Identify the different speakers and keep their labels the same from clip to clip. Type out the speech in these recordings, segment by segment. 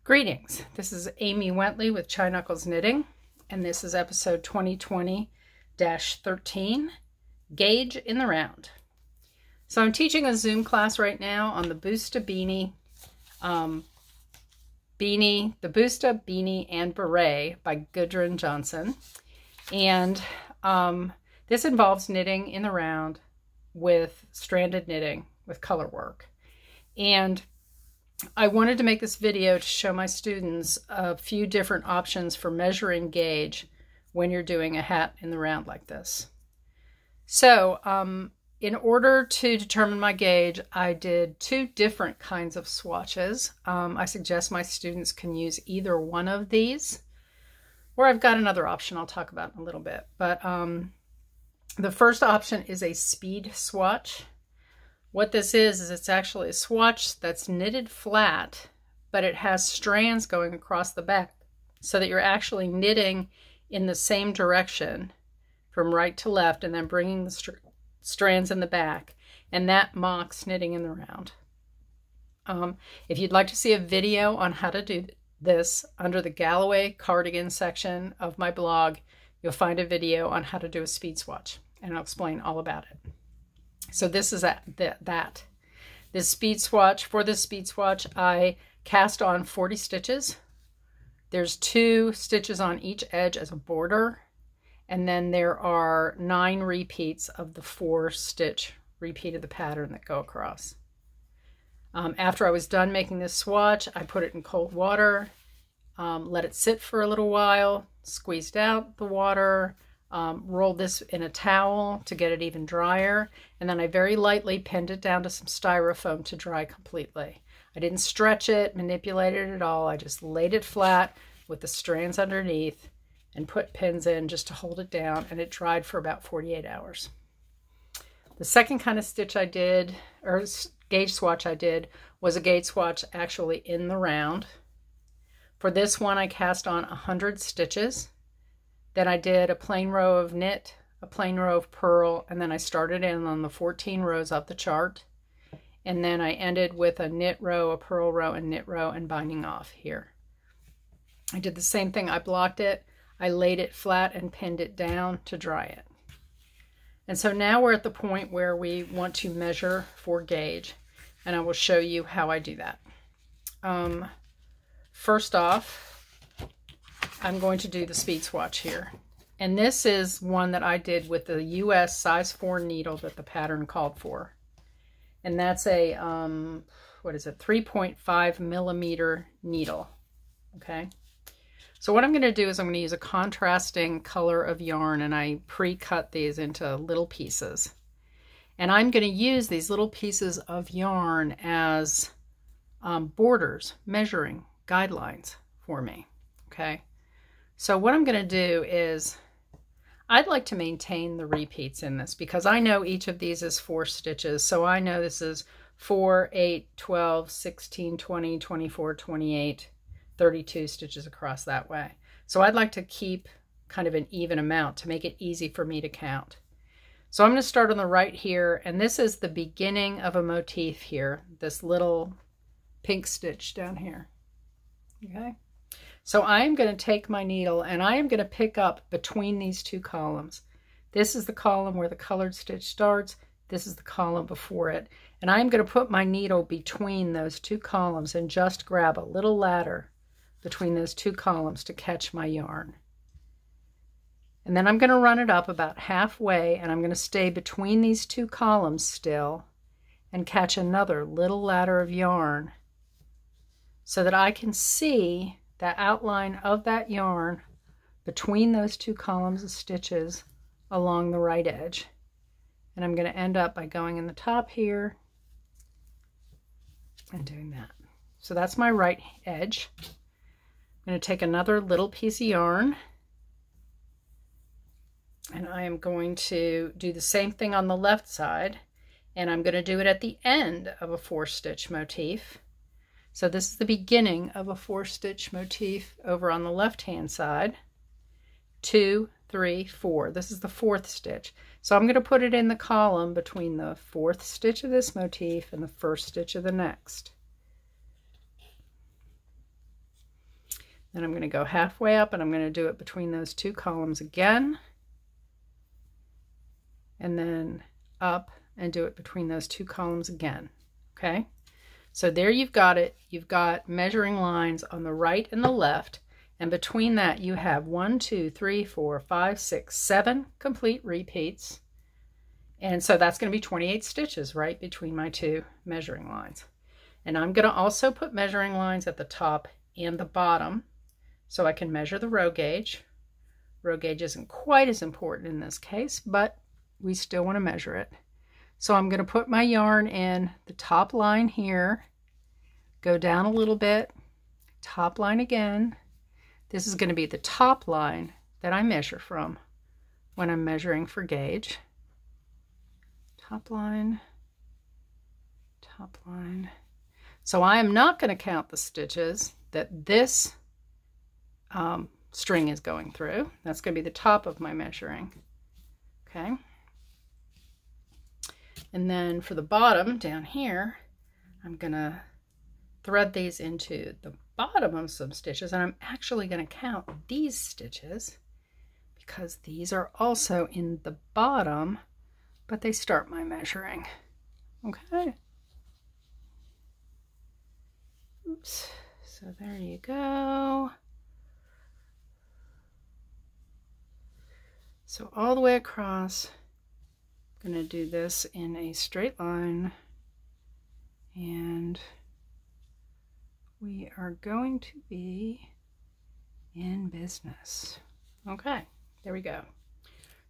Speaker 1: Greetings, this is Amy Wentley with Chai Knuckles Knitting, and this is episode 2020-13, Gauge in the Round. So I'm teaching a Zoom class right now on the Busta Beanie, the Busta Beanie and Beret by Gudrun Johnson. And this involves knitting in the round with stranded knitting with color work. And I wanted to make this video to show my students a few different options for measuring gauge when you're doing a hat in the round like this. So in order to determine my gauge, I did two different kinds of swatches. I suggest my students can use either one of these, or I've got another option I'll talk about in a little bit. But the first option is a speed swatch. What this is it's actually a swatch that's knitted flat, but it has strands going across the back so that you're actually knitting in the same direction from right to left and then bringing the strands in the back, and that mocks knitting in the round. If you'd like to see a video on how to do this, under the Galloway cardigan section of my blog, you'll find a video on how to do a speed swatch, and I'll explain all about it. So this is this speed swatch. For this speed swatch, I cast on 40 stitches. There's 2 stitches on each edge as a border, and then there are 9 repeats of the 4-stitch repeat of the pattern that go across. After I was done making this swatch, I put it in cold water, let it sit for a little while, squeezed out the water, rolled this in a towel to get it even drier, and then I very lightly pinned it down to some styrofoam to dry completely. I didn't stretch it, manipulate it at all. I just laid it flat with the strands underneath and put pins in just to hold it down, and it dried for about 48 hours. The second kind of stitch I did, or gauge swatch I did, was a gauge swatch actually in the round. For this one, I cast on 100 stitches. Then I did a plain row of knit, a plain row of purl, and then I started in on the 14 rows up the chart. And then I ended with a knit row, a purl row, and knit row, and binding off here. I did the same thing. I blocked it, I laid it flat and pinned it down to dry it. And so now we're at the point where we want to measure for gauge, and I will show you how I do that. First off, I'm going to do the speed swatch here. And this is one that I did with the US size 4 needle that the pattern called for. And that's a, 3.5 millimeter needle, okay? So what I'm gonna do is I'm gonna use a contrasting color of yarn, and I pre-cut these into little pieces. And I'm gonna use these little pieces of yarn as borders, measuring guidelines for me, okay? So what I'm going to do is, I'd like to maintain the repeats in this because I know each of these is 4 stitches. So I know this is 4, 8, 12, 16, 20, 24, 28, 32 stitches across that way. So I'd like to keep kind of an even amount to make it easy for me to count. So I'm going to start on the right here, and this is the beginning of a motif here, this little pink stitch down here, okay? So I am going to take my needle and I am going to pick up between these 2 columns. This is the column where the colored stitch starts. This is the column before it. And I'm going to put my needle between those 2 columns and just grab a little ladder between those 2 columns to catch my yarn. And then I'm going to run it up about halfway, and I'm going to stay between these 2 columns still and catch another little ladder of yarn so that I can see the outline of that yarn between those 2 columns of stitches along the right edge. And I'm going to end up by going in the top here and doing that. So that's my right edge. I'm going to take another little piece of yarn, and I am going to do the same thing on the left side, and I'm going to do it at the end of a 4-stitch motif. So this is the beginning of a 4-stitch motif over on the left-hand side. 2, 3, 4. This is the 4th stitch. So I'm going to put it in the column between the 4th stitch of this motif and the 1st stitch of the next. Then I'm going to go halfway up and I'm going to do it between those two columns again. And then up and do it between those two columns again. Okay, so there you've got it. You've got measuring lines on the right and the left, and between that you have 1, 2, 3, 4, 5, 6, 7 complete repeats. And so that's going to be 28 stitches right between my two measuring lines. And I'm going to also put measuring lines at the top and the bottom so I can measure the row gauge. Row gauge isn't quite as important in this case, but we still want to measure it. So I'm going to put my yarn in the top line here, go down a little bit, top line again. This is going to be the top line that I measure from when I'm measuring for gauge. Top line, top line. So I am not going to count the stitches that this string is going through. That's going to be the top of my measuring. Okay. And then for the bottom down here, I'm going to thread these into the bottom of some stitches, and I'm actually going to count these stitches because these are also in the bottom, but they start my measuring. Okay. Oops. So there you go. So all the way across, I'm going to do this in a straight line, and we are going to be in business. Okay, there we go.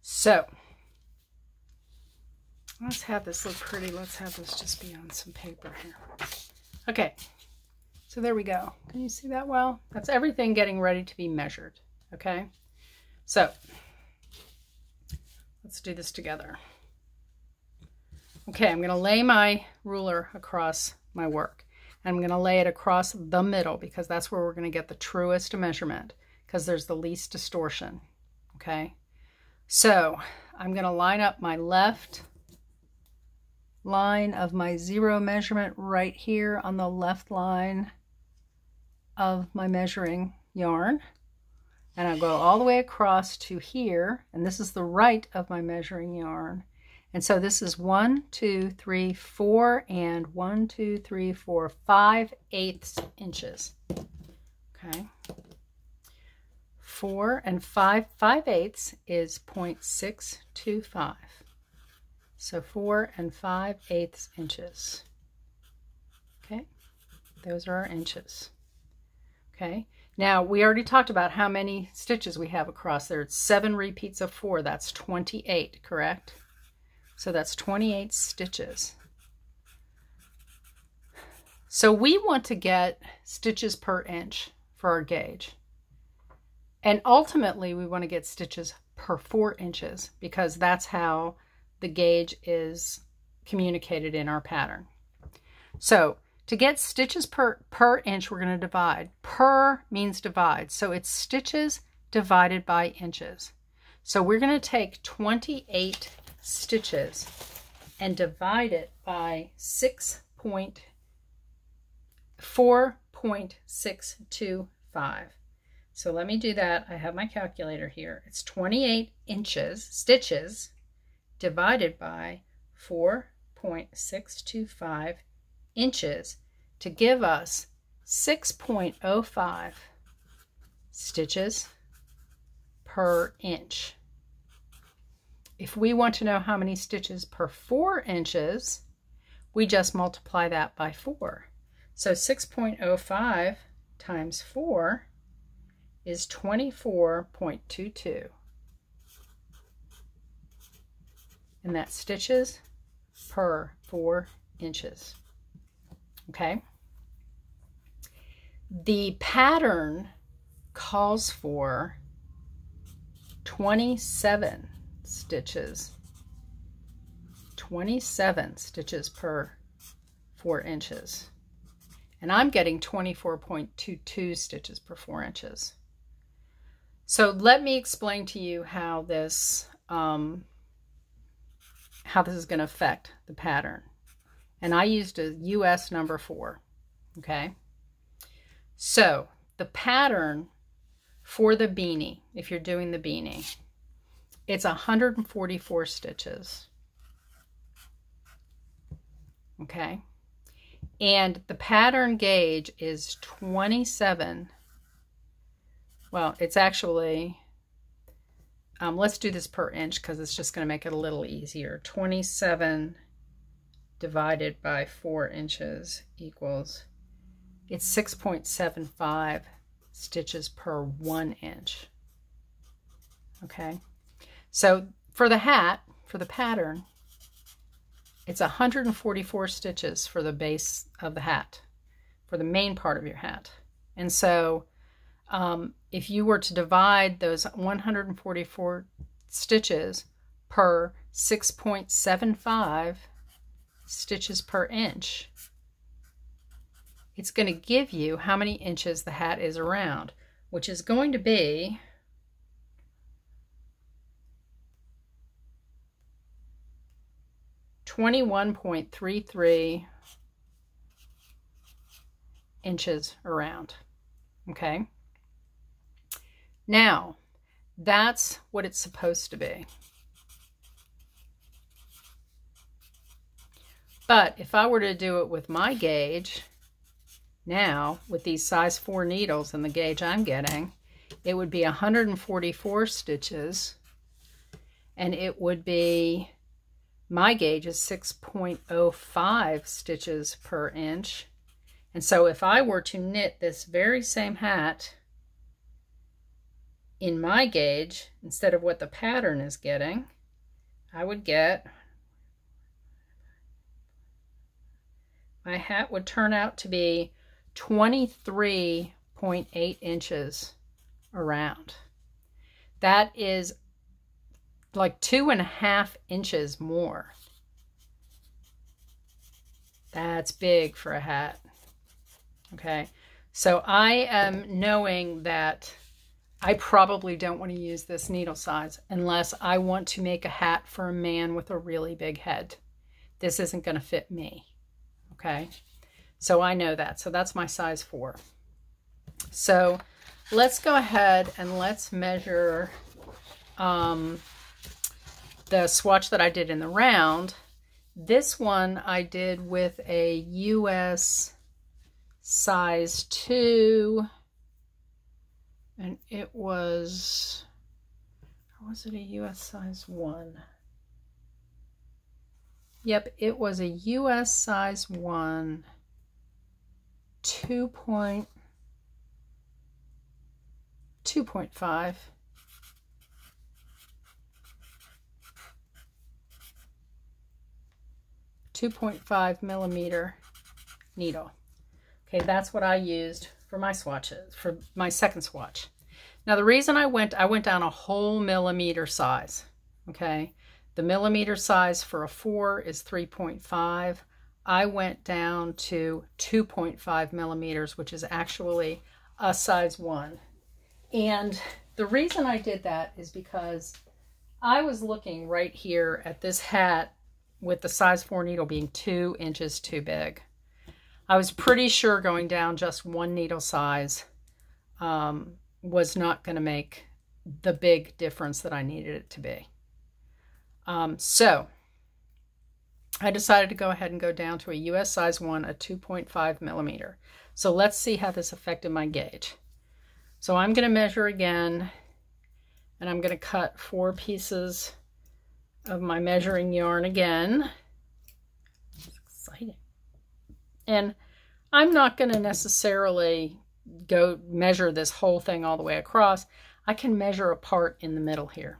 Speaker 1: So let's have this look pretty. Let's have this just be on some paper here. Okay, so there we go. Can you see that well? That's everything getting ready to be measured. Okay, so let's do this together. Okay, I'm going to lay my ruler across my work. I'm going to lay it across the middle because that's where we're going to get the truest measurement because there's the least distortion. Okay, so I'm going to line up my left line of my 0 measurement right here on the left line of my measuring yarn. And I'll go all the way across to here, and this is the right of my measuring yarn. And so this is 1, 2, 3, 4, and 1, 2, 3, 4, 5/8 inches. Okay. 4 and 5/8 is 0.625. So 4 and 5/8 inches. Okay. Those are our inches. Okay. Now we already talked about how many stitches we have across there. It's 7 repeats of 4. That's 28, correct? So that's 28 stitches. So we want to get stitches per inch for our gauge. And ultimately we want to get stitches per 4 inches because that's how the gauge is communicated in our pattern. So to get stitches per inch, we're going to divide. Per means divide. So it's stitches divided by inches. So we're going to take 28 stitches and divide it by 4.625. So let me do that. I have my calculator here. It's 28 stitches divided by 4.625 inches to give us 6.05 stitches per inch. If we want to know how many stitches per 4 inches, we just multiply that by 4. So 6.05 times 4 is 24.22. And that's stitches per 4 inches. Okay? The pattern calls for 27 stitches. 27 stitches per 4 inches. And I'm getting 24.22 stitches per 4 inches. So let me explain to you how this is going to affect the pattern. And I used a US number 4. Okay. So the pattern for the beanie, if you're doing the beanie, it's 144 stitches. Okay. And the pattern gauge is 27. Well, it's actually, let's do this per inch because it's just going to make it a little easier. 27 divided by 4 inches equals, it's 6.75 stitches per 1 inch. Okay. So for the hat, for the pattern, it's 144 stitches for the base of the hat, for the main part of your hat. And so if you were to divide those 144 stitches per 6.75 stitches per inch, it's going to give you how many inches the hat is around, which is going to be 21.33 inches around. Okay. Now, that's what it's supposed to be. But if I were to do it with my gauge, now with these size 4 needles and the gauge I'm getting, it would be 144 stitches, and it would be, my gauge is 6.05 stitches per inch. And so if I were to knit this very same hat in my gauge, instead of what the pattern is getting, I would get, my hat would turn out to be 23.8 inches around. That is like 2.5 inches more. That's big for a hat. Okay, so I am knowing that I probably don't want to use this needle size unless I want to make a hat for a man with a really big head. This isn't going to fit me. Okay, so I know that. So that's my size 4. So let's go ahead and let's measure the swatch that I did in the round. This one I did with a US size 2, and it was, or was it a US size 1? Yep, it was a US size 1, 2.5. 2.5 millimeter needle. Okay, that's what I used for my swatches, for my second swatch. Now the reason I went down a whole millimeter size. Okay, the millimeter size for a 4 is 3.5. I went down to 2.5 millimeters, which is actually a size 1. And the reason I did that is because I was looking right here at this hat with the size 4 needle being 2 inches too big. I was pretty sure going down just 1 needle size was not going to make the big difference that I needed it to be. So I decided to go ahead and go down to a US size 1, a 2.5 millimeter. So let's see how this affected my gauge. So I'm going to measure again, and I'm going to cut 4 pieces of my measuring yarn again. It's exciting. And I'm not going to necessarily go measure this whole thing all the way across. I can measure a part in the middle here.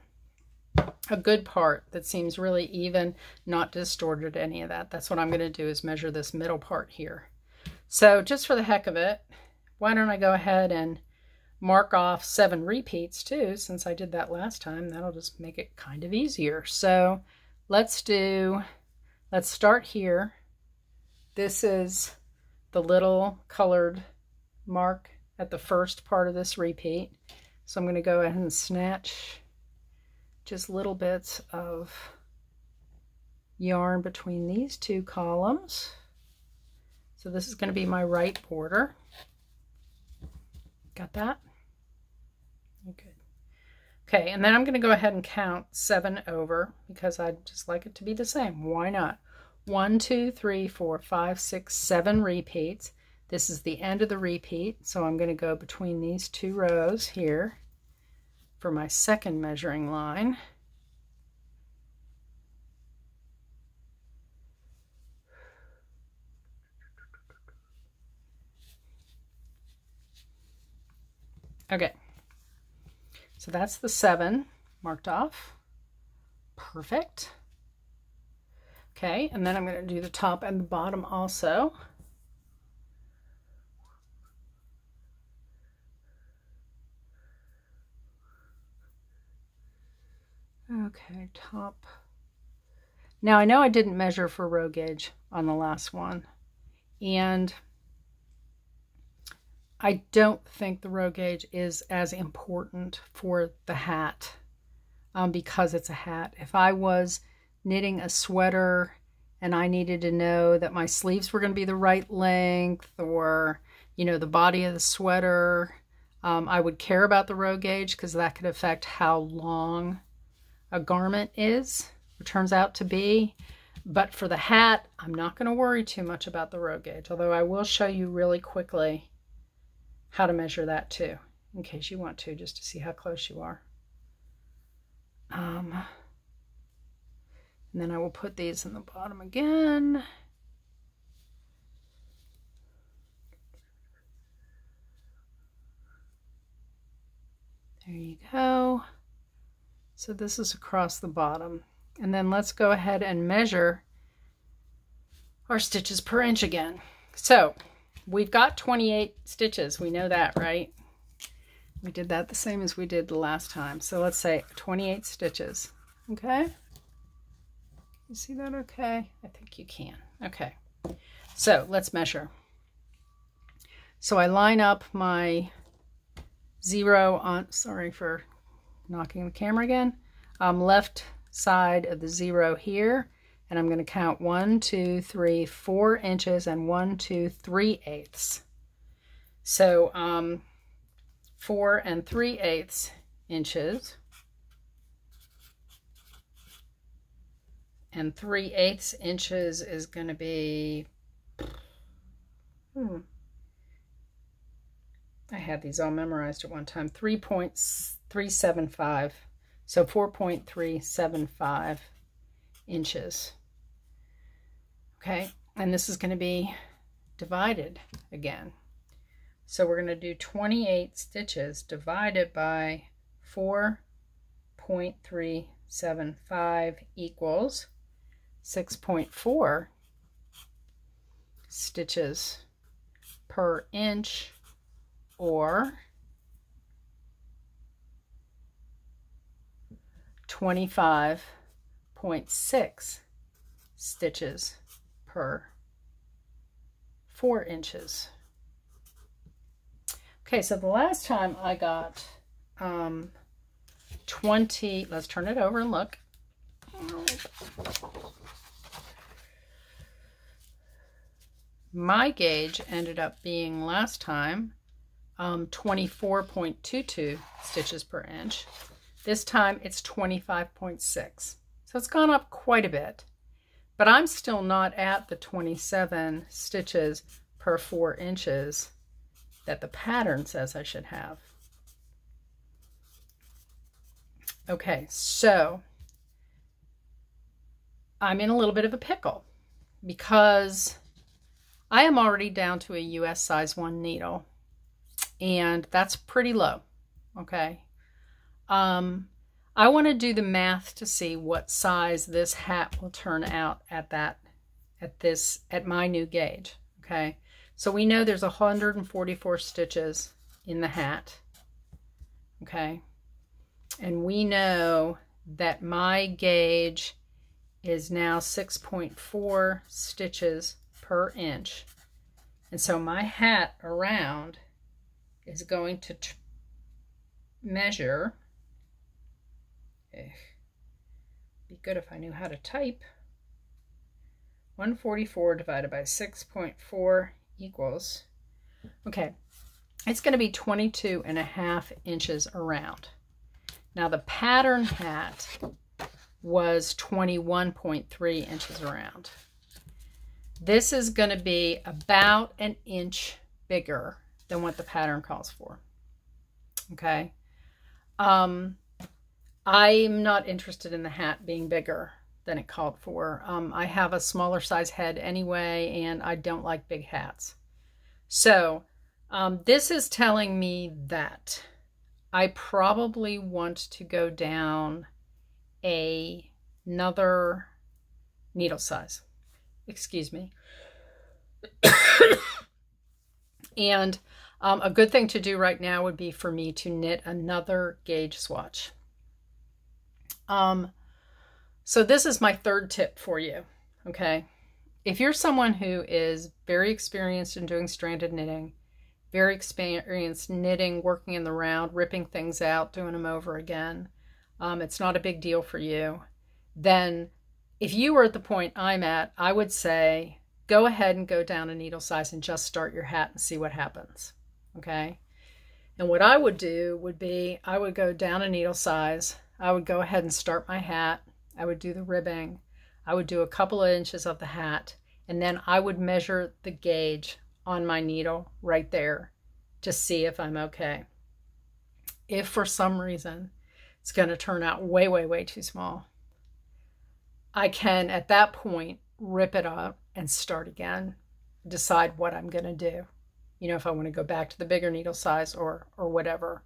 Speaker 1: A good part that seems really even, not distorted, any of that. That's what I'm going to do, is measure this middle part here. So just for the heck of it, why don't I go ahead and mark off 7 repeats too, since I did that last time. That'll just make it kind of easier. So let's start here. This is the little colored mark at the first part of this repeat. So I'm going to go ahead and snatch just little bits of yarn between these 2 columns. So this is going to be my right border. Got that? Good. Okay, and then I'm going to go ahead and count 7 over because I just like it to be the same. Why not? 1, 2, 3, 4, 5, 6, 7 repeats. This is the end of the repeat, so I'm going to go between these 2 rows here for my second measuring line. Okay, so that's the 7 marked off. Perfect. Okay, and then I'm going to do the top and the bottom also. Okay, top. Now I know I didn't measure for row gauge on the last one, and I don't think the row gauge is as important for the hat because it's a hat. If I was knitting a sweater and I needed to know that my sleeves were going to be the right length, or, you know, the body of the sweater, I would care about the row gauge because that could affect how long a garment is or turns out to be. But for the hat, I'm not going to worry too much about the row gauge, although I will show you really quickly how to measure that too, in case you want to, just to see how close you are. And then I will put these in the bottom again. There you go. So this is across the bottom. And then let's go ahead and measure our stitches per inch again. So we've got 28 stitches. We know that, right? We did that the same as we did the last time. So let's say 28 stitches. Okay? You see that okay? I think you can. Okay. So let's measure. So I line up my 0 on, sorry for knocking the camera again, left side of the 0 here, and I'm going to count 1, 2, 3, 4 inches and 1, 2, 3/8. So 4 3/8 inches and 3/8 inches is going to be I had these all memorized at one time. 3.375. So 4.375 inches. Okay, and this is going to be divided again. So we're going to do 28 stitches divided by 4.375 equals 6.4 stitches per inch, or 25.6 stitches per 4 inches. Okay, so the last time I got 20, let's turn it over and look. My gauge ended up being last time 24.22 stitches per inch. This time it's 25.6. So it's gone up quite a bit, but I'm still not at the 27 stitches per 4 inches that the pattern says I should have. Okay, so I'm in a little bit of a pickle because I am already down to a US size 1 needle, and that's pretty low. Okay. I want to do the math to see what size this hat will turn out at my new gauge. Okay. So we know there's 144 stitches in the hat. Okay. And we know that my gauge is now 6.4 stitches per inch. And so my hat around is going to measure, be good if I knew how to type, 144 divided by 6.4 equals, okay, it's going to be 22.5 inches around. Now the pattern hat was 21.3 inches around. This is going to be about an inch bigger than what the pattern calls for. Okay. I'm not interested in the hat being bigger than it called for. I have a smaller size head anyway, and I don't like big hats. So this is telling me that I probably want to go down another needle size. Excuse me. And a good thing to do right now would be for me to knit another gauge swatch. So this is my third tip for you, okay? If you're someone who is very experienced in doing stranded knitting, very experienced knitting, working in the round, ripping things out, doing them over again, it's not a big deal for you, then if you were at the point I'm at, I would say go ahead and go down a needle size and just start your hat and see what happens, okay? And what I would do would be I would go down a needle size. I would go ahead and start my hat. I would do the ribbing. I would do a couple of inches of the hat, and then I would measure the gauge on my needle right there to see if I'm okay. If for some reason it's going to turn out way, way, way too small, I can at that point rip it up and start again, decide what I'm going to do. You know, if I want to go back to the bigger needle size or whatever.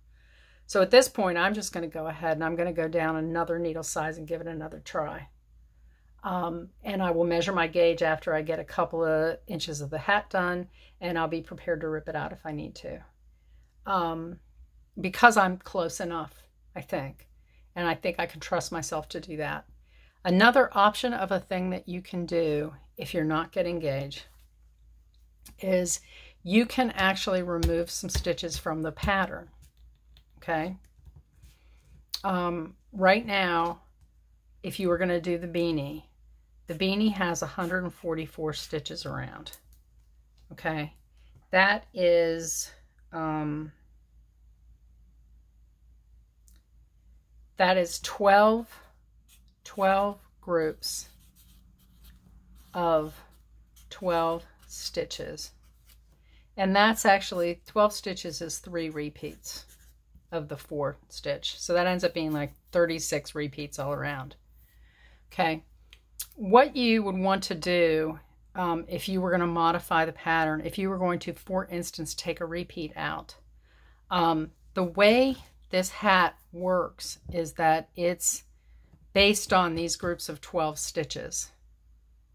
Speaker 1: So at this point, I'm just going to go ahead and I'm going to go down another needle size and give it another try. And I will measure my gauge after I get a couple of inches of the hat done, and I'll be prepared to rip it out if I need to. Because I'm close enough, I think. And I think I can trust myself to do that. Another option of a thing that you can do if you're not getting gauge is you can actually remove some stitches from the pattern. Okay. Right now, if you were going to do the beanie has 144 stitches around. Okay. That is 12 groups of 12 stitches. And that's actually 12 stitches is 3 repeats of the 4 stitch. So that ends up being like 36 repeats all around. Okay. What you would want to do if you were going to modify the pattern, if you were going to, for instance, take a repeat out, the way this hat works is that it's based on these groups of 12 stitches,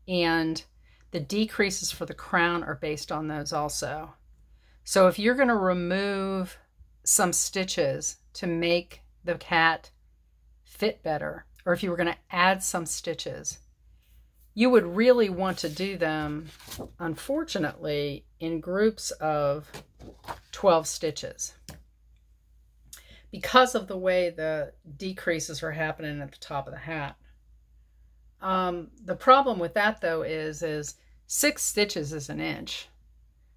Speaker 1: and the decreases for the crown are based on those also. So if you're going to remove some stitches to make the hat fit better, or if you were going to add some stitches, you would really want to do them, unfortunately, in groups of 12 stitches because of the way the decreases are happening at the top of the hat. The problem with that, though, is 6 stitches is an inch.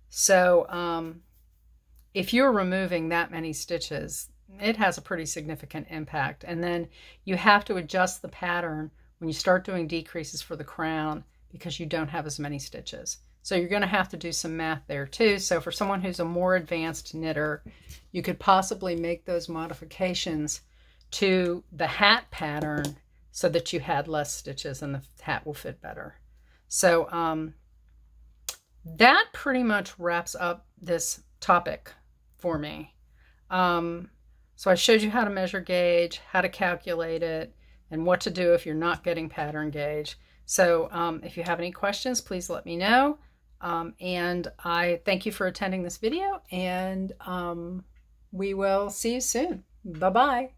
Speaker 1: So if you're removing that many stitches, it has a pretty significant impact. And then you have to adjust the pattern when you start doing decreases for the crown because you don't have as many stitches. So you're going to have to do some math there too. So for someone who's a more advanced knitter, you could possibly make those modifications to the hat pattern so that you had less stitches and the hat will fit better. So that pretty much wraps up this topic for me. So I showed you how to measure gauge, how to calculate it, and what to do if you're not getting pattern gauge. So if you have any questions, please let me know. And I thank you for attending this video, and we will see you soon. Bye-bye.